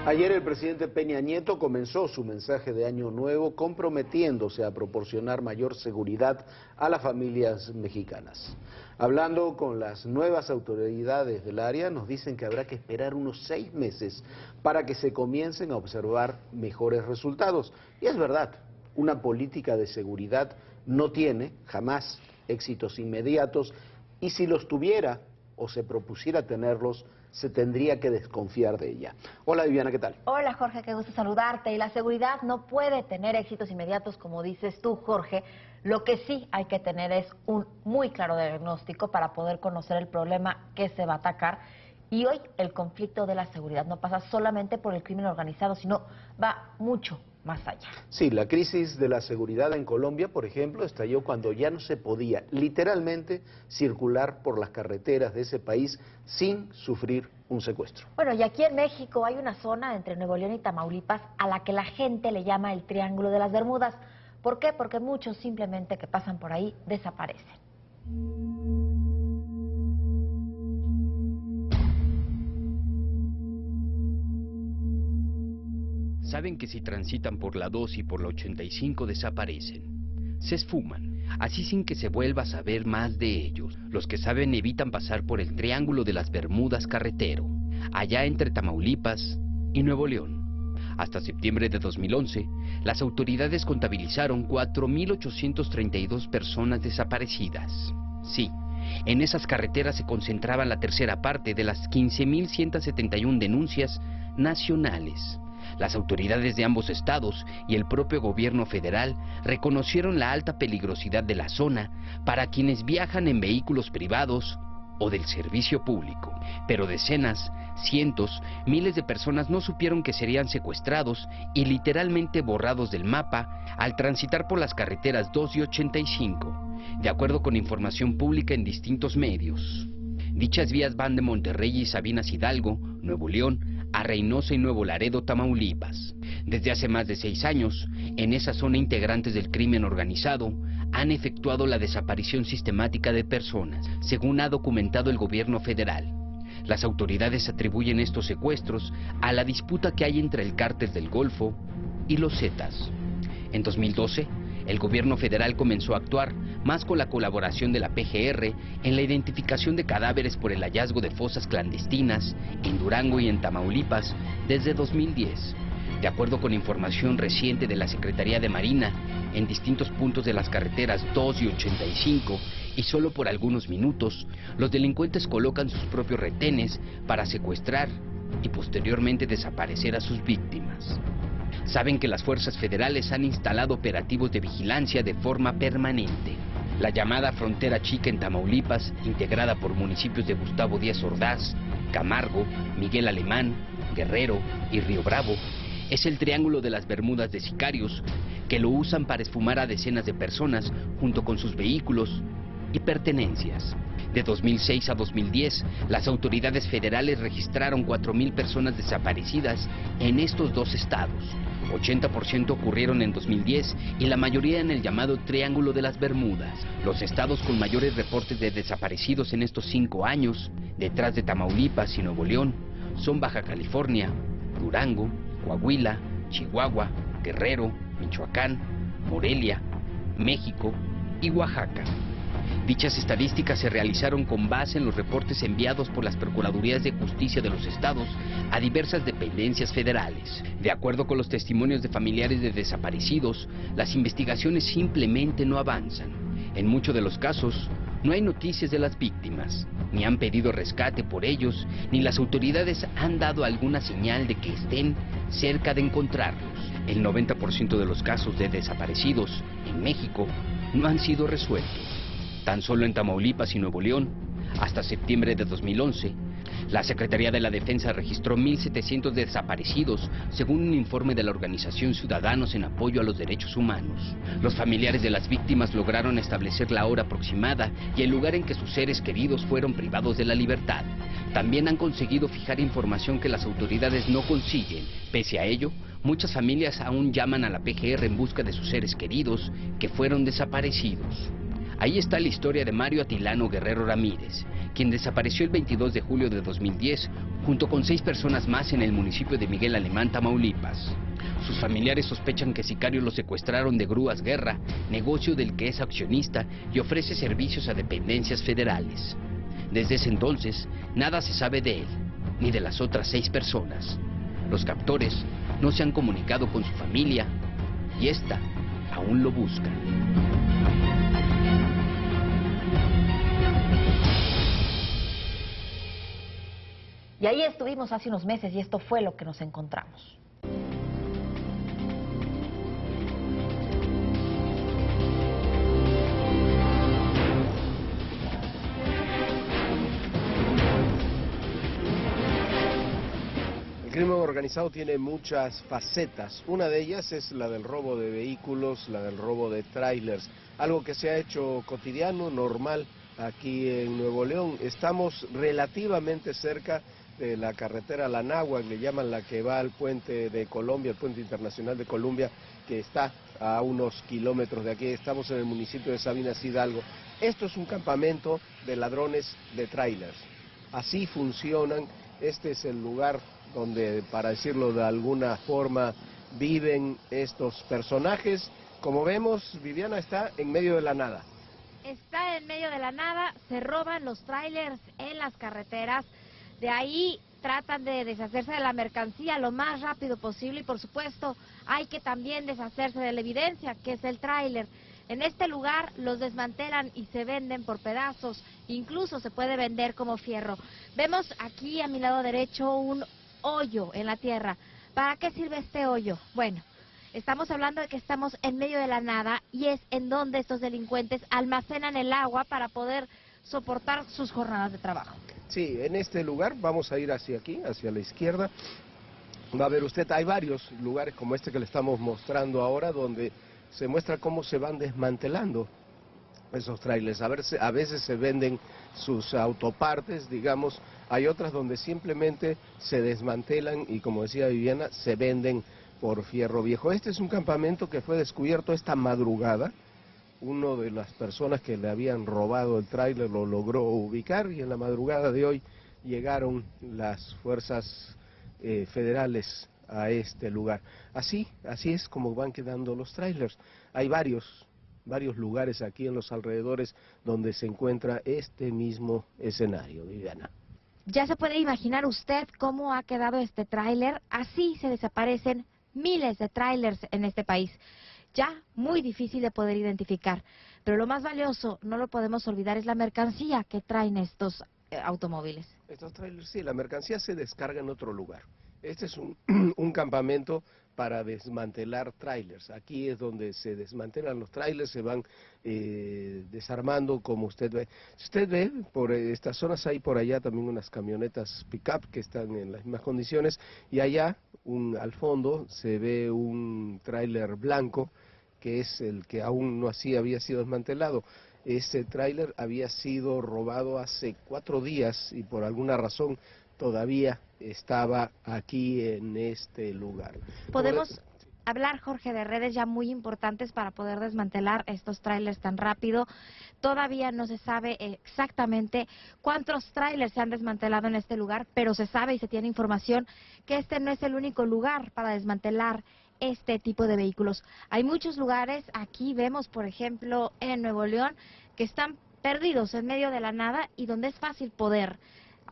Ayer el presidente Peña Nieto comenzó su mensaje de Año Nuevo comprometiéndose a proporcionar mayor seguridad a las familias mexicanas. Hablando con las nuevas autoridades del área, nos dicen que habrá que esperar unos 6 meses para que se comiencen a observar mejores resultados. Y es verdad, una política de seguridad no tiene jamás éxitos inmediatos, y si los tuviera o se propusiera tenerlos, se tendría que desconfiar de ella. Hola Viviana, ¿qué tal? Hola Jorge, qué gusto saludarte. Y la seguridad no puede tener éxitos inmediatos, como dices tú, Jorge. Lo que sí hay que tener es un muy claro diagnóstico para poder conocer el problema que se va a atacar. Y hoy el conflicto de la seguridad no pasa solamente por el crimen organizado, sino va mucho más allá. Sí, la crisis de la seguridad en Colombia, por ejemplo, estalló cuando ya no se podía literalmente circular por las carreteras de ese país sin sufrir un secuestro. Bueno, y aquí en México hay una zona entre Nuevo León y Tamaulipas a la que la gente le llama el Triángulo de las Bermudas. ¿Por qué? Porque muchos simplemente que pasan por ahí desaparecen. Saben que si transitan por la 2 y por la 85 desaparecen, se esfuman, así sin que se vuelva a saber más de ellos. Los que saben evitan pasar por el Triángulo de las Bermudas carretero, allá entre Tamaulipas y Nuevo León. Hasta septiembre de 2011, las autoridades contabilizaron 4.832 personas desaparecidas. Sí, en esas carreteras se concentraba la tercera parte de las 15.171 denuncias nacionales. Las autoridades de ambos estados y el propio gobierno federal reconocieron la alta peligrosidad de la zona para quienes viajan en vehículos privados o del servicio público. Pero decenas, cientos, miles de personas no supieron que serían secuestrados y literalmente borrados del mapa al transitar por las carreteras 2 y 85, de acuerdo con información pública en distintos medios. Dichas vías van de Monterrey y Sabinas Hidalgo, Nuevo León, a Reynosa y Nuevo Laredo, Tamaulipas. Desde hace más de 6 años, en esa zona integrantes del crimen organizado han efectuado la desaparición sistemática de personas, según ha documentado el gobierno federal. Las autoridades atribuyen estos secuestros a la disputa que hay entre el Cártel del Golfo y los Zetas. En 2012, el gobierno federal comenzó a actuar, más con la colaboración de la PGR, en la identificación de cadáveres por el hallazgo de fosas clandestinas en Durango y en Tamaulipas desde 2010. De acuerdo con información reciente de la Secretaría de Marina, en distintos puntos de las carreteras 2 y 85, y solo por algunos minutos, los delincuentes colocan sus propios retenes para secuestrar y posteriormente desaparecer a sus víctimas. Saben que las fuerzas federales han instalado operativos de vigilancia de forma permanente. La llamada Frontera Chica en Tamaulipas, integrada por municipios de Gustavo Díaz Ordaz, Camargo, Miguel Alemán, Guerrero y Río Bravo, es el Triángulo de las Bermudas de sicarios que lo usan para esfumar a decenas de personas junto con sus vehículos y pertenencias. De 2006 a 2010, las autoridades federales registraron 4.000 personas desaparecidas en estos dos estados. 80% ocurrieron en 2010 y la mayoría en el llamado Triángulo de las Bermudas. Los estados con mayores reportes de desaparecidos en estos 5 años, detrás de Tamaulipas y Nuevo León, son Baja California, Durango, Coahuila, Chihuahua, Guerrero, Michoacán, Morelia, México y Oaxaca. Dichas estadísticas se realizaron con base en los reportes enviados por las Procuradurías de Justicia de los estados a diversas dependencias federales. De acuerdo con los testimonios de familiares de desaparecidos, las investigaciones simplemente no avanzan. En muchos de los casos, no hay noticias de las víctimas, ni han pedido rescate por ellos, ni las autoridades han dado alguna señal de que estén cerca de encontrarlos. El 90% de los casos de desaparecidos en México no han sido resueltos. Tan solo en Tamaulipas y Nuevo León, hasta septiembre de 2011, la Secretaría de la Defensa registró 1.700 desaparecidos, según un informe de la organización Ciudadanos en Apoyo a los Derechos Humanos. Los familiares de las víctimas lograron establecer la hora aproximada y el lugar en que sus seres queridos fueron privados de la libertad. También han conseguido fijar información que las autoridades no consiguen. Pese a ello, muchas familias aún llaman a la PGR en busca de sus seres queridos que fueron desaparecidos. Ahí está la historia de Mario Atilano Guerrero Ramírez, quien desapareció el 22 de julio de 2010, junto con 6 personas más en el municipio de Miguel Alemán, Tamaulipas. Sus familiares sospechan que sicarios lo secuestraron de Grúas Guerra, negocio del que es accionista y ofrece servicios a dependencias federales. Desde ese entonces, nada se sabe de él, ni de las otras 6 personas. Los captores no se han comunicado con su familia y esta aún lo busca. Y ahí estuvimos hace unos meses y esto fue lo que nos encontramos. El crimen organizado tiene muchas facetas. Una de ellas es la del robo de vehículos, la del robo de trailers, algo que se ha hecho cotidiano, normal aquí en Nuevo León. Estamos relativamente cerca de la carretera La Náhuac, le llaman, la que va al puente de Colombia, el puente internacional de Colombia, que está a unos kilómetros de aquí. Estamos en el municipio de Sabinas Hidalgo. Esto es un campamento de ladrones de trailers. Así funcionan. Este es el lugar donde, para decirlo de alguna forma, viven estos personajes. Como vemos, Viviana está en medio de la nada. Está en medio de la nada, se roban los trailers en las carreteras, de ahí tratan de deshacerse de la mercancía lo más rápido posible y por supuesto hay que también deshacerse de la evidencia, que es el tráiler. En este lugar los desmantelan y se venden por pedazos, incluso se puede vender como fierro. Vemos aquí a mi lado derecho un hoyo en la tierra. ¿Para qué sirve este hoyo? Bueno, estamos hablando de que estamos en medio de la nada y es en donde estos delincuentes almacenan el agua para poder soportar sus jornadas de trabajo. Sí, en este lugar, vamos a ir hacia aquí, hacia la izquierda. Va a ver usted, hay varios lugares como este que le estamos mostrando ahora, donde se muestra cómo se van desmantelando esos trailers. A veces se venden sus autopartes, digamos, hay otras donde simplemente se desmantelan y, como decía Viviana, se venden por fierro viejo. Este es un campamento que fue descubierto esta madrugada. Uno de las personas que le habían robado el tráiler lo logró ubicar y en la madrugada de hoy llegaron las fuerzas federales a este lugar. Así es como van quedando los trailers. Hay varios lugares aquí en los alrededores donde se encuentra este mismo escenario, Viviana. Ya se puede imaginar usted cómo ha quedado este tráiler. Así se desaparecen miles de trailers en este país. Ya muy difícil de poder identificar. Pero lo más valioso, no lo podemos olvidar, es la mercancía que traen estos automóviles. Estos trailers, sí, la mercancía se descarga en otro lugar. Este es un campamento para desmantelar trailers. Aquí es donde se desmantelan los trailers, se van desarmando, como usted ve. Si usted ve, por estas zonas hay por allá también unas camionetas pick-up que están en las mismas condiciones, y allá, al fondo, se ve un tráiler blanco, que es el que aún no había sido desmantelado. Ese tráiler había sido robado hace 4 días y por alguna razón todavía estaba aquí en este lugar. Podemos hablar, Jorge, de redes ya muy importantes para poder desmantelar estos trailers tan rápido. Todavía no se sabe exactamente cuántos trailers se han desmantelado en este lugar, pero se sabe y se tiene información que este no es el único lugar para desmantelar este tipo de vehículos. Hay muchos lugares, aquí vemos, por ejemplo, en Nuevo León, que están perdidos en medio de la nada y donde es fácil poder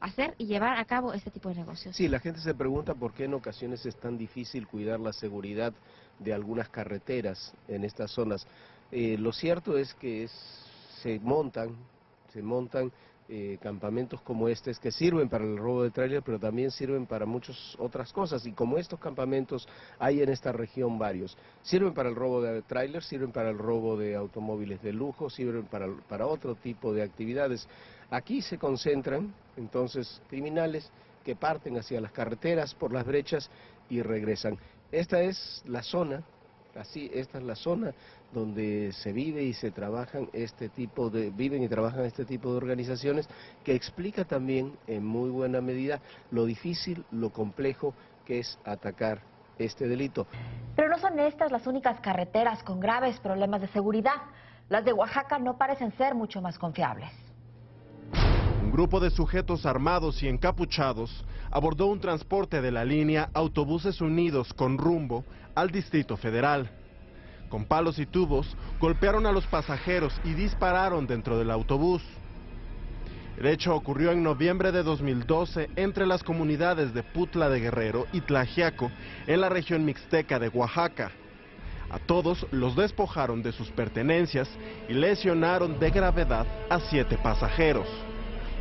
hacer y llevar a cabo este tipo de negocios. Sí, la gente se pregunta por qué en ocasiones es tan difícil cuidar la seguridad de algunas carreteras en estas zonas. Lo cierto es que se montan campamentos como estos que sirven para el robo de tráiler, pero también sirven para muchas otras cosas, y como estos campamentos hay en esta región varios. Sirven para el robo de tráiler, sirven para el robo de automóviles de lujo, sirven para otro tipo de actividades. Aquí se concentran entonces criminales que parten hacia las carreteras por las brechas y regresan. Esta es la zona donde se vive y se trabajan viven y trabajan este tipo de organizaciones, que explica también en muy buena medida lo difícil, lo complejo que es atacar este delito. Pero no son estas las únicas carreteras con graves problemas de seguridad. Las de Oaxaca no parecen ser mucho más confiables. grupo de sujetos armados y encapuchados abordó un transporte de la línea Autobuses Unidos con rumbo al Distrito Federal. Con palos y tubos golpearon a los pasajeros y dispararon dentro del autobús. El hecho ocurrió en noviembre de 2012 entre las comunidades de Putla de Guerrero y Tlaxiaco, en la región mixteca de Oaxaca. A todos los despojaron de sus pertenencias y lesionaron de gravedad a 7 pasajeros.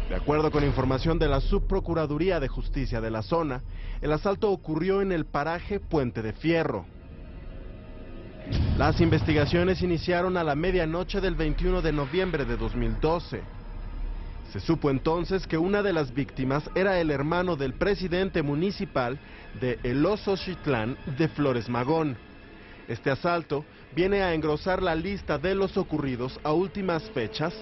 De acuerdo con información de la Subprocuraduría de Justicia de la zona, el asalto ocurrió en el paraje Puente de Fierro. Las investigaciones iniciaron a la medianoche del 21 de noviembre de 2012. Se supo entonces que una de las víctimas era el hermano del presidente municipal de El Osochitlán de Flores Magón. Este asalto viene a engrosar la lista de los ocurridos a últimas fechas,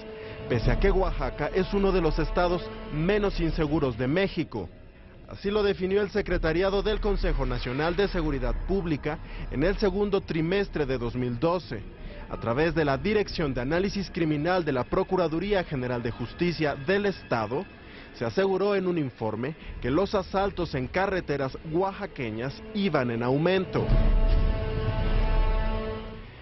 pese a que Oaxaca es uno de los estados menos inseguros de México. Así lo definió el Secretariado del Consejo Nacional de Seguridad Pública en el segundo trimestre de 2012, a través de la Dirección de Análisis Criminal de la Procuraduría General de Justicia del Estado. Se aseguró en un informe que los asaltos en carreteras oaxaqueñas iban en aumento.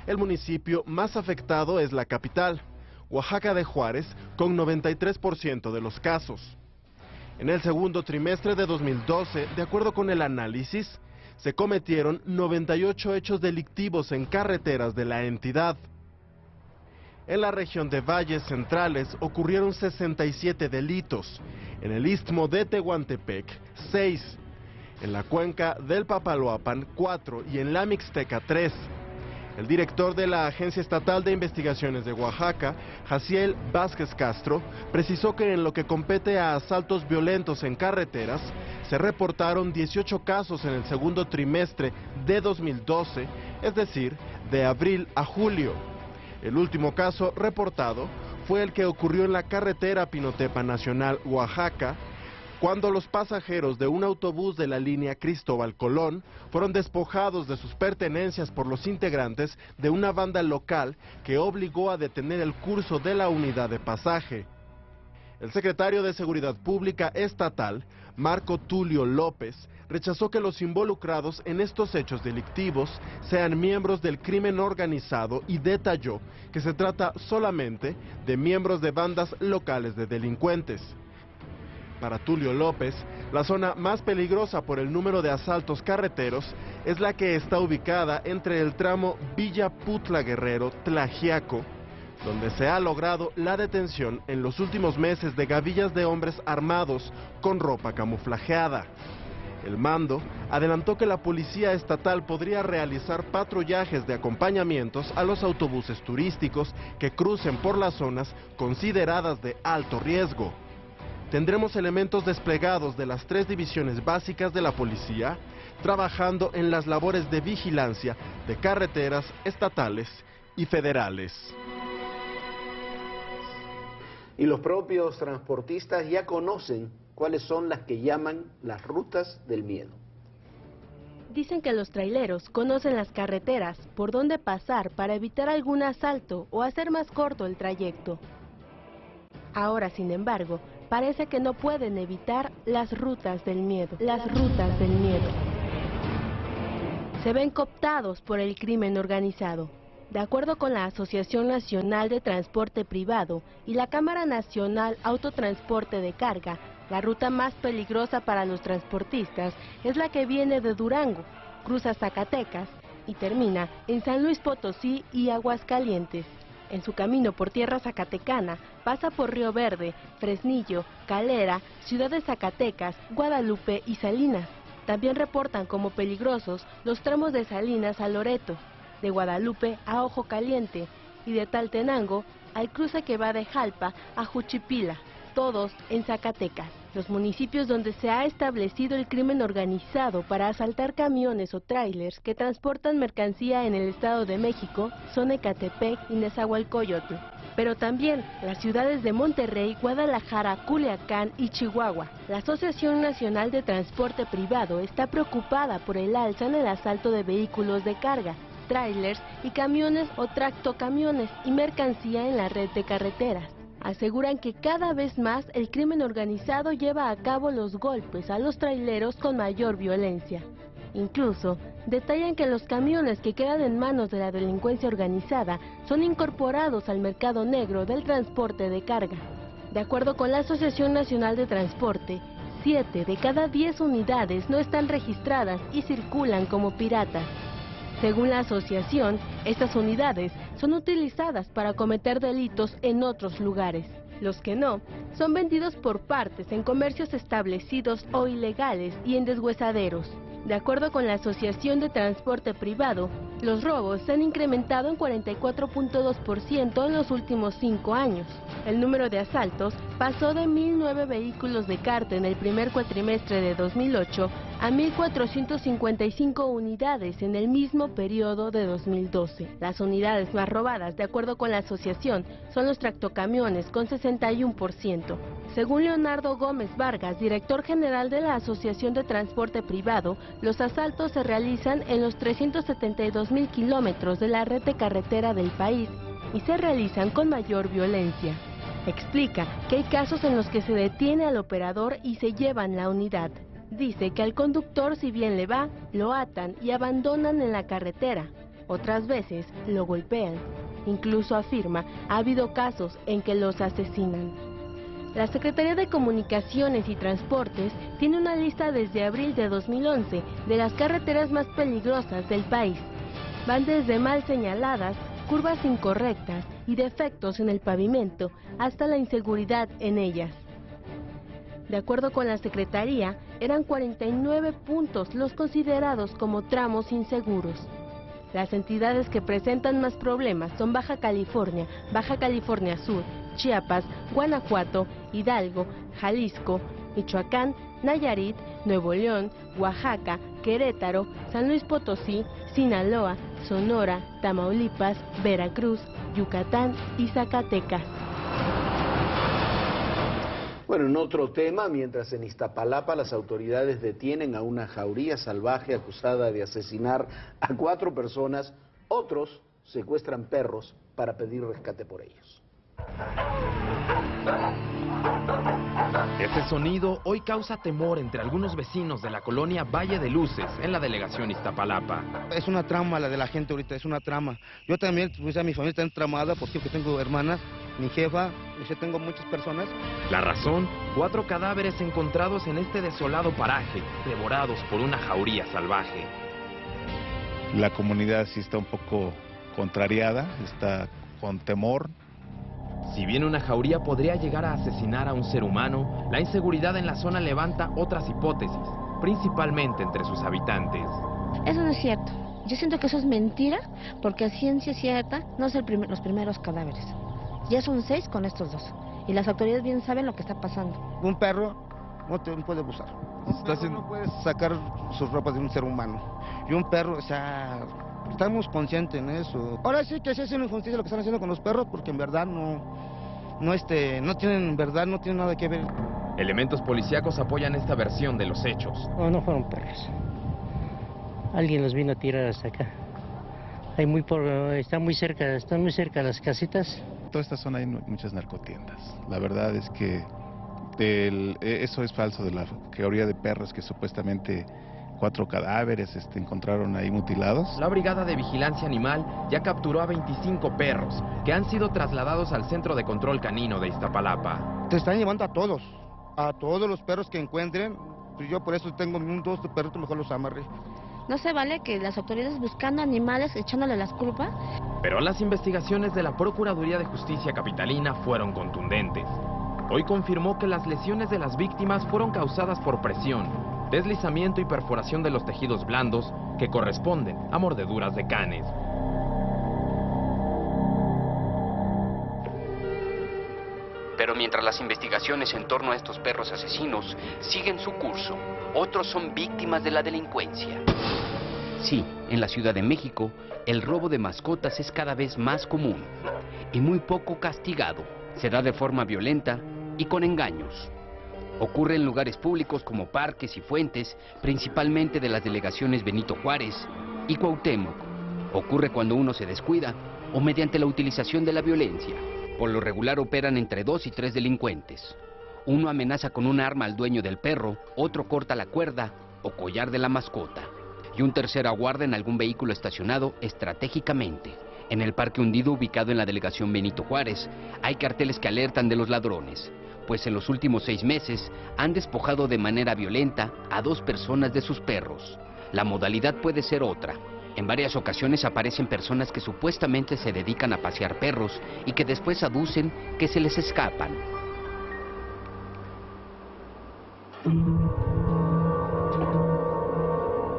El municipio más afectado es la capital, Oaxaca de Juárez, con 93% de los casos. En el segundo trimestre de 2012, de acuerdo con el análisis, se cometieron 98 hechos delictivos en carreteras de la entidad. En la región de Valles Centrales ocurrieron 67 delitos, en el istmo de Tehuantepec, 6, en la cuenca del Papaloapan, 4 y en la Mixteca, 3. El director de la Agencia Estatal de Investigaciones de Oaxaca, Jaciel Vázquez Castro, precisó que en lo que compete a asaltos violentos en carreteras, se reportaron 18 casos en el segundo trimestre de 2012, es decir, de abril a julio. El último caso reportado fue el que ocurrió en la carretera Pinotepa Nacional, Oaxaca, cuando los pasajeros de un autobús de la línea Cristóbal Colón fueron despojados de sus pertenencias por los integrantes de una banda local que obligó a detener el curso de la unidad de pasaje. El secretario de Seguridad Pública Estatal, Marco Tulio López, rechazó que los involucrados en estos hechos delictivos sean miembros del crimen organizado y detalló que se trata solamente de miembros de bandas locales de delincuentes. Para Tulio López, la zona más peligrosa por el número de asaltos carreteros es la que está ubicada entre el tramo Villa Putla Guerrero Tlaxiaco, donde se ha logrado la detención en los últimos meses de gavillas de hombres armados con ropa camuflajeada. El mando adelantó que la policía estatal podría realizar patrullajes de acompañamientos a los autobuses turísticos que crucen por las zonas consideradas de alto riesgo. Tendremos elementos desplegados de las 3 divisiones básicas de la policía, trabajando en las labores de vigilancia de carreteras estatales y federales. Y los propios transportistas ya conocen cuáles son las que llaman las rutas del miedo. Dicen que los traileros conocen las carreteras por dónde pasar para evitar algún asalto o hacer más corto el trayecto. Ahora, sin embargo, parece que no pueden evitar las rutas del miedo. Las rutas del miedo. Se ven cooptados por el crimen organizado. De acuerdo con la Asociación Nacional de Transporte Privado y la Cámara Nacional Autotransporte de Carga, la ruta más peligrosa para los transportistas es la que viene de Durango, cruza Zacatecas y termina en San Luis Potosí y Aguascalientes. En su camino por tierra zacatecana, pasa por Río Verde, Fresnillo, Calera, Ciudad de Zacatecas, Guadalupe y Salinas. También reportan como peligrosos los tramos de Salinas a Loreto, de Guadalupe a Ojo Caliente y de Taltenango al cruce que va de Jalpa a Juchipila, todos en Zacatecas. Los municipios donde se ha establecido el crimen organizado para asaltar camiones o trailers que transportan mercancía en el Estado de México son Ecatepec y Nezahualcóyotl, pero también las ciudades de Monterrey, Guadalajara, Culiacán y Chihuahua. La Asociación Nacional de Transporte Privado está preocupada por el alza en el asalto de vehículos de carga, trailers y camiones o tractocamiones y mercancía en la red de carreteras. Aseguran que cada vez más el crimen organizado lleva a cabo los golpes a los traileros con mayor violencia. Incluso detallan que los camiones que quedan en manos de la delincuencia organizada son incorporados al mercado negro del transporte de carga. De acuerdo con la Asociación Nacional de Transporte, 7 de cada 10 unidades no están registradas y circulan como piratas. Según la asociación, estas unidades son utilizadas para cometer delitos en otros lugares. Los que no, son vendidos por partes en comercios establecidos o ilegales y en deshuesaderos. De acuerdo con la Asociación de Transporte Privado, los robos se han incrementado en 44.2% en los últimos 5 años. El número de asaltos pasó de 1.009 vehículos de carga en el primer cuatrimestre de 2008 a 1.455 unidades en el mismo periodo de 2012. Las unidades más robadas, de acuerdo con la asociación, son los tractocamiones con 61%. Según Leonardo Gómez Vargas, director general de la Asociación de Transporte Privado, los asaltos se realizan en los 372.000 kilómetros de la red de carretera del país y se realizan con mayor violencia. Explica que hay casos en los que se detiene al operador y se llevan la unidad. Dice que al conductor, si bien le va, lo atan y abandonan en la carretera. Otras veces lo golpean. Incluso afirma, ha habido casos en que los asesinan. La Secretaría de Comunicaciones y Transportes tiene una lista desde abril de 2011 de las carreteras más peligrosas del país. Van desde mal señaladas, curvas incorrectas y defectos en el pavimento, hasta la inseguridad en ellas. De acuerdo con la Secretaría, eran 49 puntos los considerados como tramos inseguros. Las entidades que presentan más problemas son Baja California Sur, Chiapas, Guanajuato, Hidalgo, Jalisco, Michoacán, Nayarit, Nuevo León, Oaxaca, Querétaro, San Luis Potosí, Sinaloa, Sonora, Tamaulipas, Veracruz, Yucatán y Zacatecas. Bueno, en otro tema, mientras en Iztapalapa las autoridades detienen a una jauría salvaje acusada de asesinar a 4 personas, otros secuestran perros para pedir rescate por ellos. Este sonido hoy causa temor entre algunos vecinos de la colonia Valle de Luces, en la delegación Iztapalapa. Es una trama la de la gente ahorita, es una trama. Yo también, pues mi familia está entramada porque tengo hermanas, mi jefa, yo tengo muchas personas. La razón, 4 cadáveres encontrados en este desolado paraje, devorados por una jauría salvaje. La comunidad sí está un poco contrariada, está con temor. Si bien una jauría podría llegar a asesinar a un ser humano, la inseguridad en la zona levanta otras hipótesis, principalmente entre sus habitantes. Eso no es cierto. Yo siento que eso es mentira, porque a ciencia cierta no son los primeros cadáveres. Ya son 6 con estos 2. Y las autoridades bien saben lo que está pasando. Un perro no te puede abusar. No puedes sacar sus ropas de un ser humano. Y un perro, o sea, estamos conscientes en eso. Ahora sí que se hace una injusticia lo que están haciendo con los perros, porque en verdad no tienen nada que ver. Elementos policíacos apoyan esta versión de los hechos. No fueron perros. Alguien los vino a tirar hasta acá. Están muy cerca las casitas. En toda esta zona hay muchas narcotiendas. La verdad es que eso es falso de la jauría de perros que supuestamente 4 cadáveres encontraron ahí mutilados. La Brigada de Vigilancia Animal ya capturó a 25 perros que han sido trasladados al Centro de Control Canino de Iztapalapa. Te están llevando a todos los perros que encuentren. Pues yo por eso tengo 2 perritos, mejor los amarré. No se vale que las autoridades buscando animales, echándole las culpas. Pero las investigaciones de la Procuraduría de Justicia Capitalina fueron contundentes. Hoy confirmó que las lesiones de las víctimas fueron causadas por presión, deslizamiento y perforación de los tejidos blandos que corresponden a mordeduras de canes. Pero mientras las investigaciones en torno a estos perros asesinos siguen su curso, otros son víctimas de la delincuencia. Sí, en la Ciudad de México, el robo de mascotas es cada vez más común y muy poco castigado. Se da de forma violenta y con engaños. Ocurre en lugares públicos como parques y fuentes, principalmente de las delegaciones Benito Juárez y Cuauhtémoc. Ocurre cuando uno se descuida o mediante la utilización de la violencia. Por lo regular operan entre 2 y 3 delincuentes. Uno amenaza con un arma al dueño del perro, otro corta la cuerda o collar de la mascota, y un tercero aguarda en algún vehículo estacionado estratégicamente. En el Parque Hundido, ubicado en la delegación Benito Juárez, hay carteles que alertan de los ladrones, pues en los últimos 6 meses han despojado de manera violenta a 2 personas de sus perros. La modalidad puede ser otra. En varias ocasiones aparecen personas que supuestamente se dedican a pasear perros y que después aducen que se les escapan.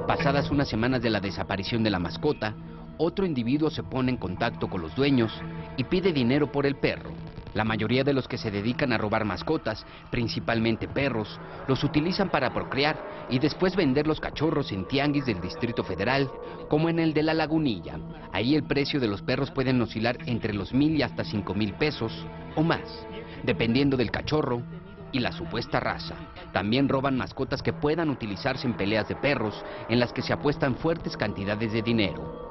Pasadas unas semanas de la desaparición de la mascota, otro individuo se pone en contacto con los dueños y pide dinero por el perro. La mayoría de los que se dedican a robar mascotas, principalmente perros, los utilizan para procrear y después vender los cachorros en tianguis del Distrito Federal, como en el de La Lagunilla. Ahí el precio de los perros pueden oscilar entre los 1,000 y hasta 5,000 pesos o más, dependiendo del cachorro y la supuesta raza. También roban mascotas que puedan utilizarse en peleas de perros, en las que se apuestan fuertes cantidades de dinero.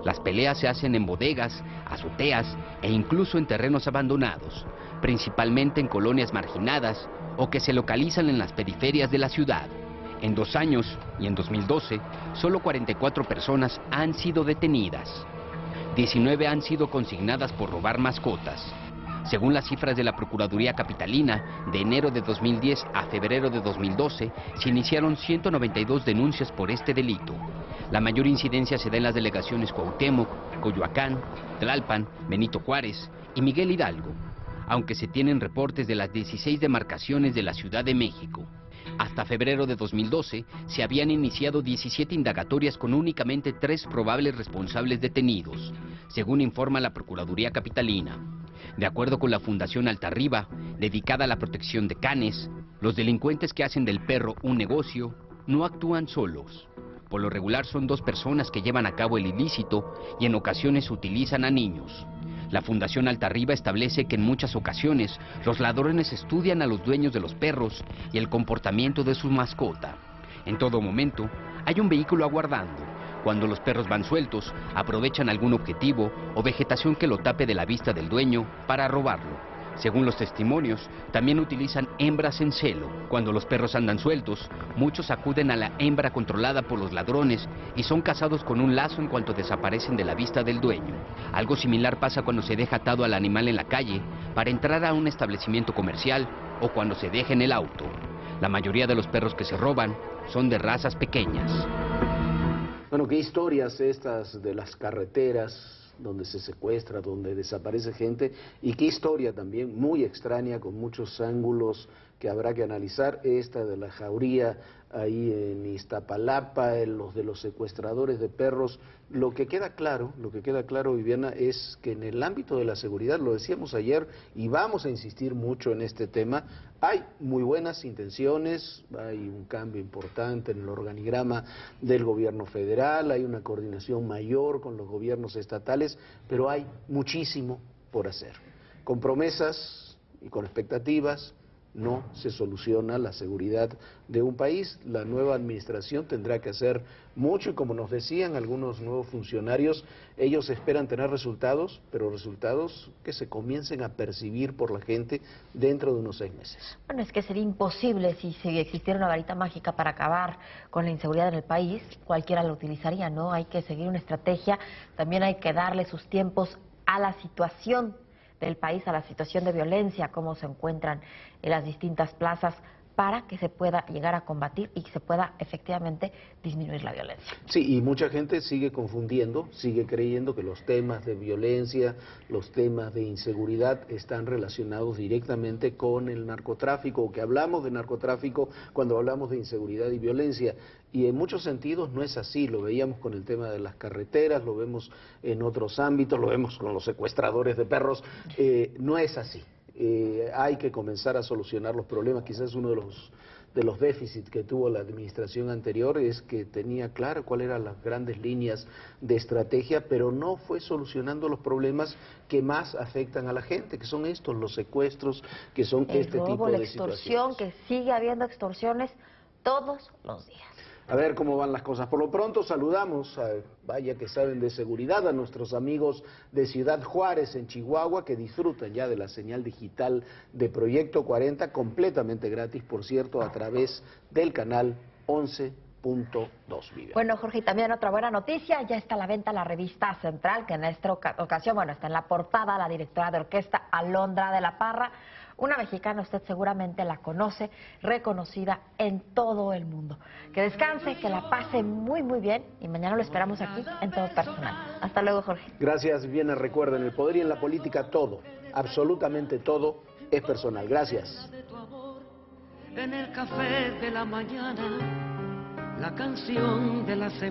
Las peleas se hacen en bodegas, azoteas e incluso en terrenos abandonados, principalmente en colonias marginadas o que se localizan en las periferias de la ciudad. En 2 años, y en 2012, solo 44 personas han sido detenidas. 19 han sido consignadas por robar mascotas. Según las cifras de la Procuraduría Capitalina, de enero de 2010 a febrero de 2012, se iniciaron 192 denuncias por este delito. La mayor incidencia se da en las delegaciones Cuauhtémoc, Coyoacán, Tlalpan, Benito Juárez y Miguel Hidalgo, aunque se tienen reportes de las 16 demarcaciones de la Ciudad de México. Hasta febrero de 2012 se habían iniciado 17 indagatorias con únicamente 3 probables responsables detenidos, según informa la Procuraduría Capitalina. De acuerdo con la Fundación Altarriba, dedicada a la protección de canes, los delincuentes que hacen del perro un negocio no actúan solos. Por lo regular son 2 personas que llevan a cabo el ilícito y en ocasiones utilizan a niños. La Fundación Altarriba establece que en muchas ocasiones los ladrones estudian a los dueños de los perros y el comportamiento de su mascota. En todo momento hay un vehículo aguardando. Cuando los perros van sueltos, aprovechan algún objetivo o vegetación que lo tape de la vista del dueño para robarlo. Según los testimonios, también utilizan hembras en celo. Cuando los perros andan sueltos, muchos acuden a la hembra controlada por los ladrones y son cazados con un lazo en cuanto desaparecen de la vista del dueño. Algo similar pasa cuando se deja atado al animal en la calle para entrar a un establecimiento comercial o cuando se deja en el auto. La mayoría de los perros que se roban son de razas pequeñas. Bueno, qué historias estas de las carreteras donde se secuestra, donde desaparece gente, y qué historia también muy extraña con muchos ángulos que habrá que analizar, esta de la jauría ahí en Iztapalapa, los de los secuestradores de perros. Lo que queda claro, Viviana, es que en el ámbito de la seguridad, lo decíamos ayer y vamos a insistir mucho en este tema, hay muy buenas intenciones, hay un cambio importante en el organigrama del gobierno federal, hay una coordinación mayor con los gobiernos estatales, pero hay muchísimo por hacer. Con promesas y con expectativas no se soluciona la seguridad de un país. La nueva administración tendrá que hacer mucho y, como nos decían algunos nuevos funcionarios, ellos esperan tener resultados, pero resultados que se comiencen a percibir por la gente dentro de unos 6 meses. Bueno, es que sería imposible si existiera una varita mágica para acabar con la inseguridad en el país, cualquiera la utilizaría, ¿no? Hay que seguir una estrategia, también hay que darle sus tiempos a la situación del país, a la situación de violencia, cómo se encuentran en las distintas plazas, para que se pueda llegar a combatir y que se pueda efectivamente disminuir la violencia. Sí, y mucha gente sigue confundiendo, sigue creyendo que los temas de violencia, los temas de inseguridad están relacionados directamente con el narcotráfico, o que hablamos de narcotráfico cuando hablamos de inseguridad y violencia. Y en muchos sentidos no es así, lo veíamos con el tema de las carreteras, lo vemos en otros ámbitos, lo vemos con los secuestradores de perros, no es así. Hay que comenzar a solucionar los problemas. Quizás uno de los déficits que tuvo la administración anterior es que tenía claro cuáles eran las grandes líneas de estrategia, pero no fue solucionando los problemas que más afectan a la gente, que son estos, los secuestros, que son este tipo de situaciones. La extorsión, que sigue habiendo extorsiones todos los días. A ver cómo van las cosas. Por lo pronto saludamos, vaya que saben de seguridad, a nuestros amigos de Ciudad Juárez, en Chihuahua, que disfrutan ya de la señal digital de Proyecto 40, completamente gratis, por cierto, a través del canal 11.2. Vivian. Bueno, Jorge, y también otra buena noticia, ya está a la venta la revista Central, que en esta ocasión, bueno, está en la portada la directora de orquesta Alondra de la Parra, una mexicana, usted seguramente la conoce, reconocida en todo el mundo. Que descanse, que la pase muy, muy bien, y mañana lo esperamos aquí en Todo Personal. Hasta luego, Jorge. Gracias, Viviana. Recuerden, el poder y en la política todo, absolutamente todo, es personal. Gracias. En el café de la mañana, la canción de la semana.